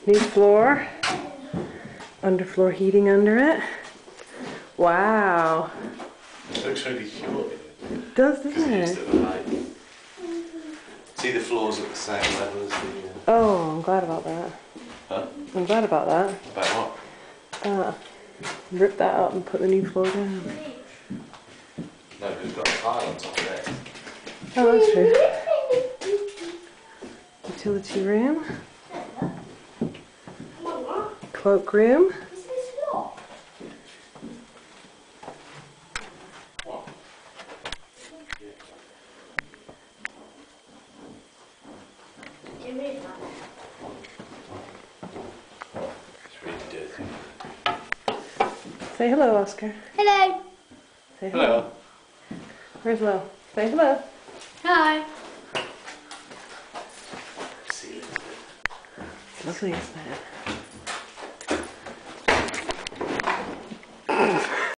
New floor. Underfloor heating under it. Wow. It looks really short. It does, doesn't it? See, the floor's at the same level as the... Oh, I'm glad about that. Huh? I'm glad about that. About what? Rip that up and put the new floor down. No, because we've got a tile on top of it. Oh, that's true. Utility room. Cloak room. It's really dirty. Say hello, Oscar. Hello. Say hello. Where's Lo? Say hello. Hi. Ceiling's a bit... It's lovely, isn't it?